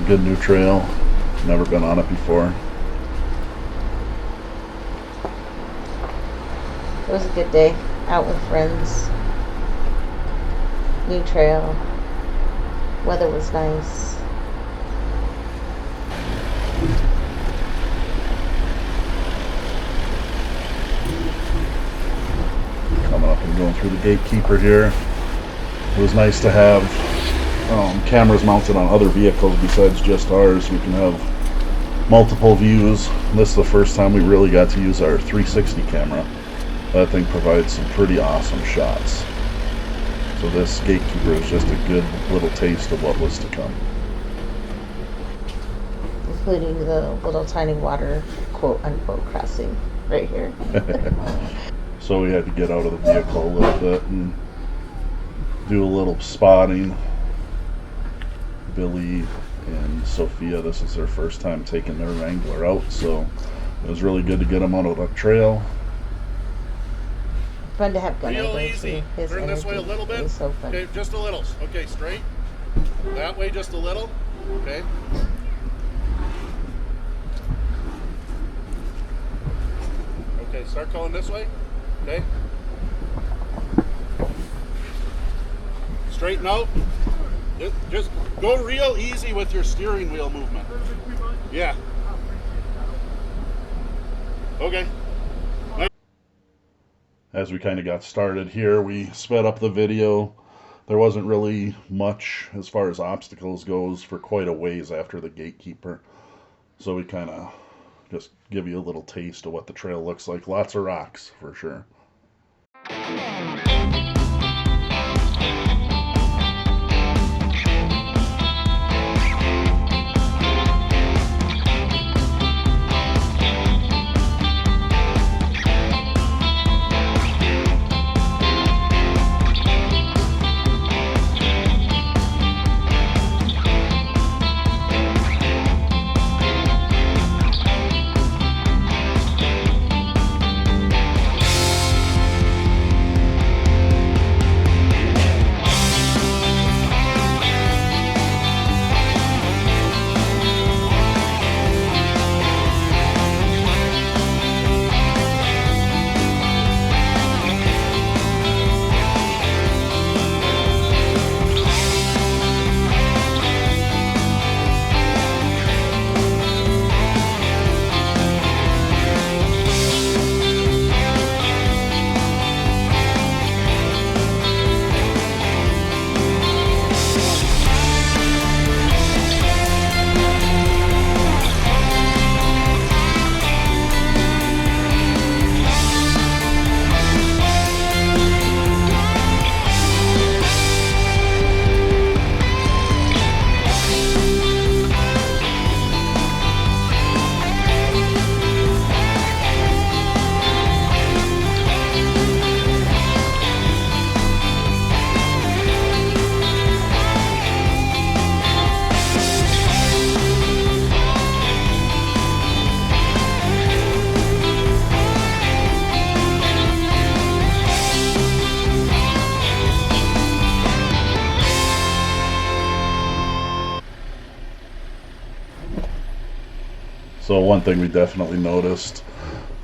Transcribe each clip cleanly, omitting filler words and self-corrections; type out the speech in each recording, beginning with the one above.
good new trail. Never been on it before. It was a good day out with friends. New trail. Weather was nice. Coming up and going through the gatekeeper here. It was nice to have cameras mounted on other vehicles besides just ours. We can have multiple views. This is the first time we really got to use our 360 camera. That thing provides some pretty awesome shots. So this gatekeeper is just a good little taste of what was to come. Including the little tiny water, quote unquote, crossing right here. So we had to get out of the vehicle a little bit and do a little spotting. Billy and Sofia, this is their first time taking their Wrangler out, so it was really good to get them out of the trail. Fun to have Gunner. Real easy. Turn this way a little bit. So fun. Okay, just a little. Okay, straight. That way, just a little. Okay. Okay, start going this way. Okay. Straighten out. Just go real easy with your steering wheel movement. Yeah. Okay. As we kind of got started here, we sped up the video. There wasn't really much as far as obstacles goes for quite a ways after the gatekeeper. So we kind of just give you a little taste of what the trail looks like. Lots of rocks for sure. So one thing we definitely noticed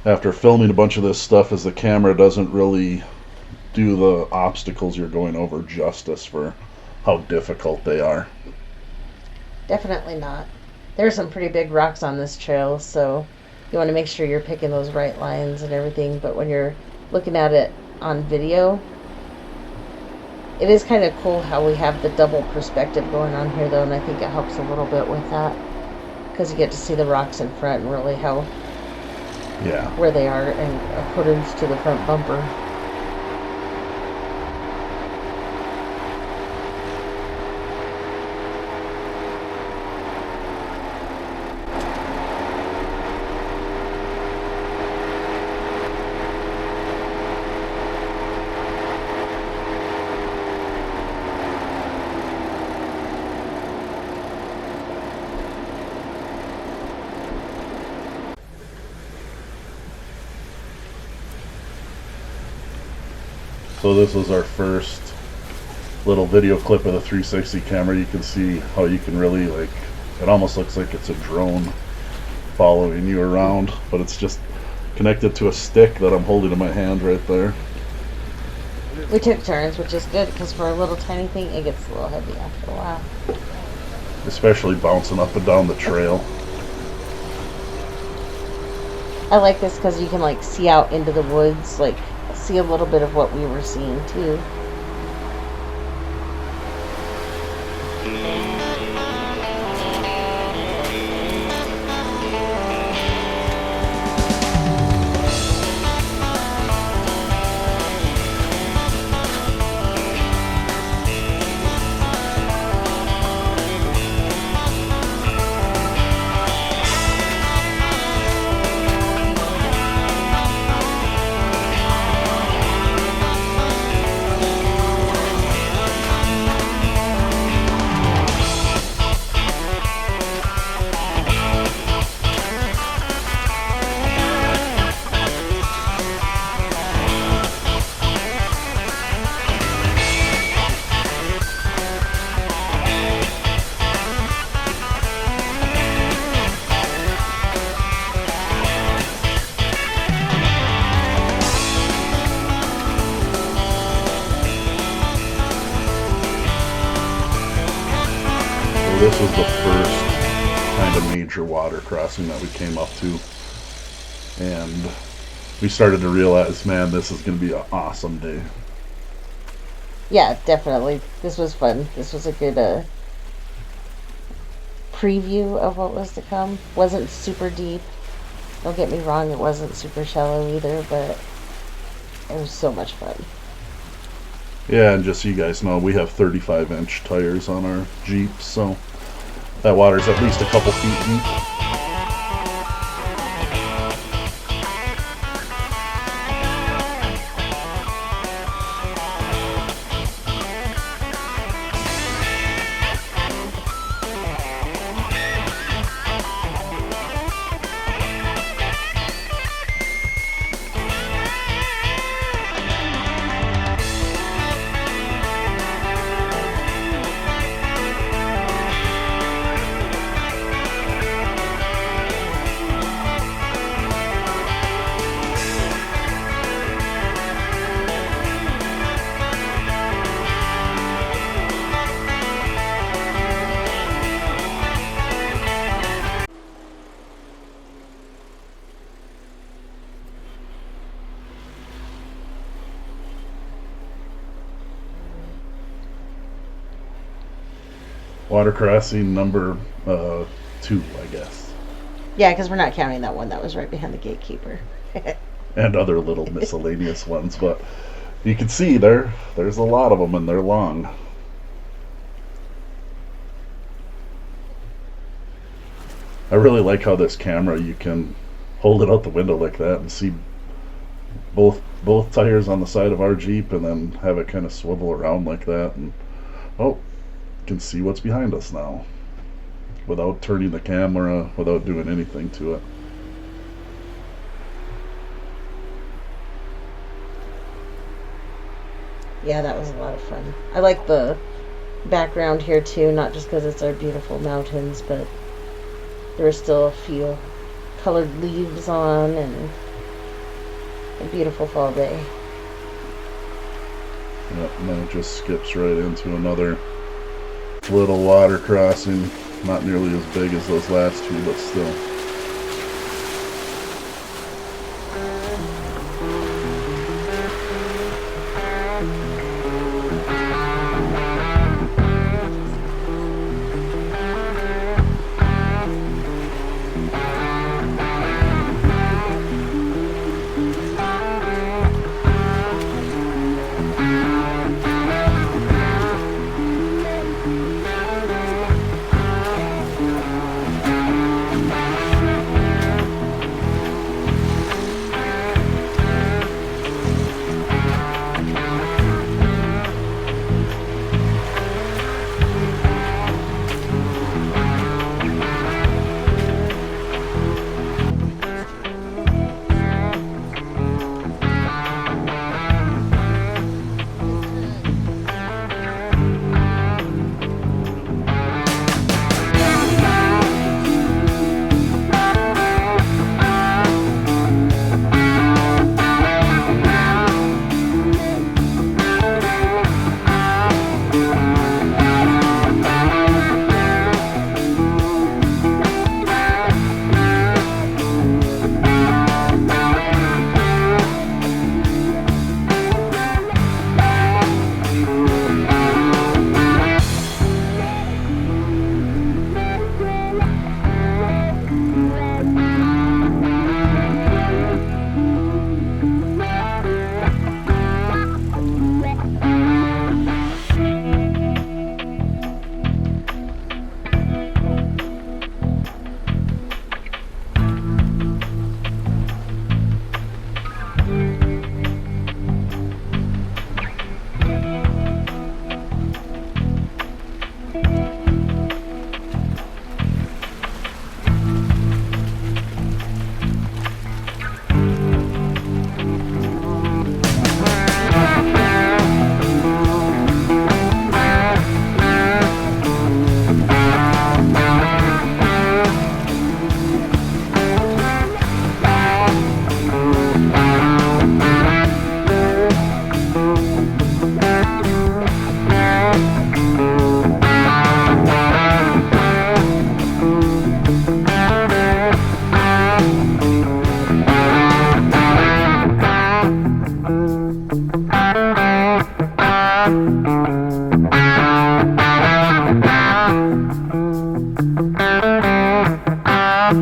after filming a bunch of this stuff is the camera doesn't really do the obstacles you're going over justice for how difficult they are. Definitely not. There's some pretty big rocks on this trail, so you want to make sure you're picking those right lines and everything. But when you're looking at it on video, it is kind of cool how we have the double perspective going on here, though, and I think it helps a little bit with that. Because you get to see the rocks in front and really where they are in accordance to the front bumper. So this is our first little video clip of the 360 camera. You can see how you can really It almost looks like it's a drone following you around, but it's just connected to a stick that I'm holding in my hand right there. We took turns, which is good because for a little tiny thing, it gets a little heavy after a while. Especially bouncing up and down the trail. I like this because you can like see out into the woods, like see a little bit of what we were seeing too. This was the first kind of major water crossing that we came up to, and we started to realize, man, this is going to be an awesome day. Yeah, definitely. This was fun. This was a good preview of what was to come. Wasn't super deep. Don't get me wrong, it wasn't super shallow either, but it was so much fun. Yeah, and just so you guys know, we have 35-inch tires on our Jeep, so that water's at least a couple feet deep. Water crossing number 2, I guess. Yeah, because we're not counting that one that was right behind the gatekeeper. And other little miscellaneous ones, but you can see there's a lot of them and they're long. I really like how this camera, you can hold it out the window like that and see both tires on the side of our Jeep, and then have it kind of swivel around like that, and oh, you can see what's behind us now without turning the camera, without doing anything to it. Yeah, that was a lot of fun. I like the background here too, not just because it's our beautiful mountains, but there are still a few colored leaves on and a beautiful fall day. Yep, and then it just skips right into another little water crossing. Not nearly as big as those last two, but still. So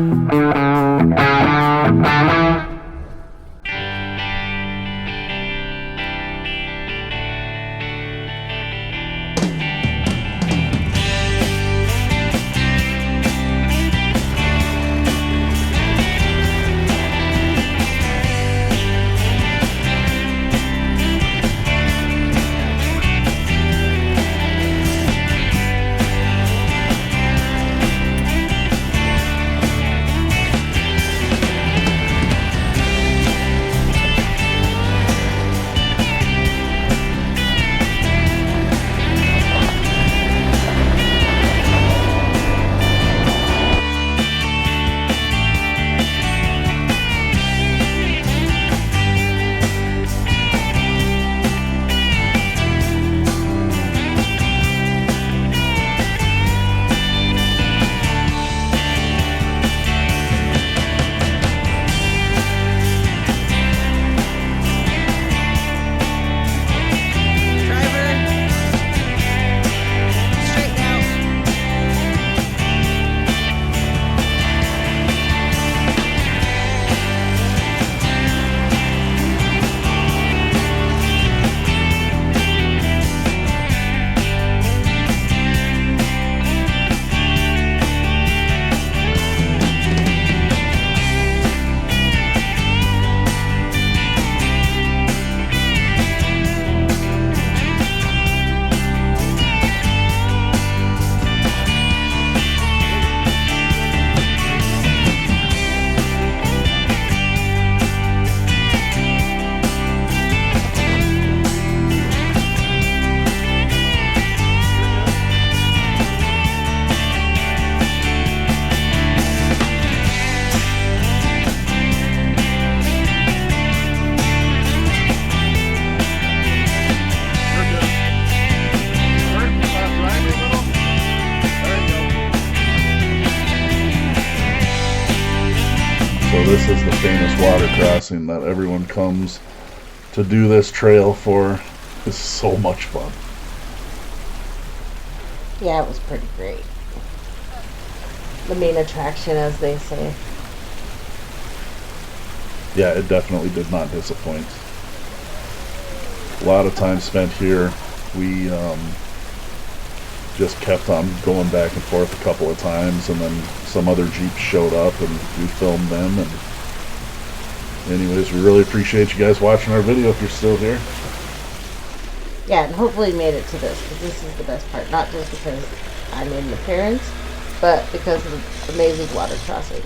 this is the famous water crossing that everyone comes to do this trail for. It's so much fun. Yeah, it was pretty great. The main attraction, as they say. Yeah, it definitely did not disappoint. A lot of time spent here. We just kept on going back and forth a couple of times, and then some other Jeeps showed up and we filmed them. And anyways, we really appreciate you guys watching our video if you're still here. Yeah, and hopefully you made it to this, because this is the best part. Not just because I made an appearance, but because of the amazing water crossing.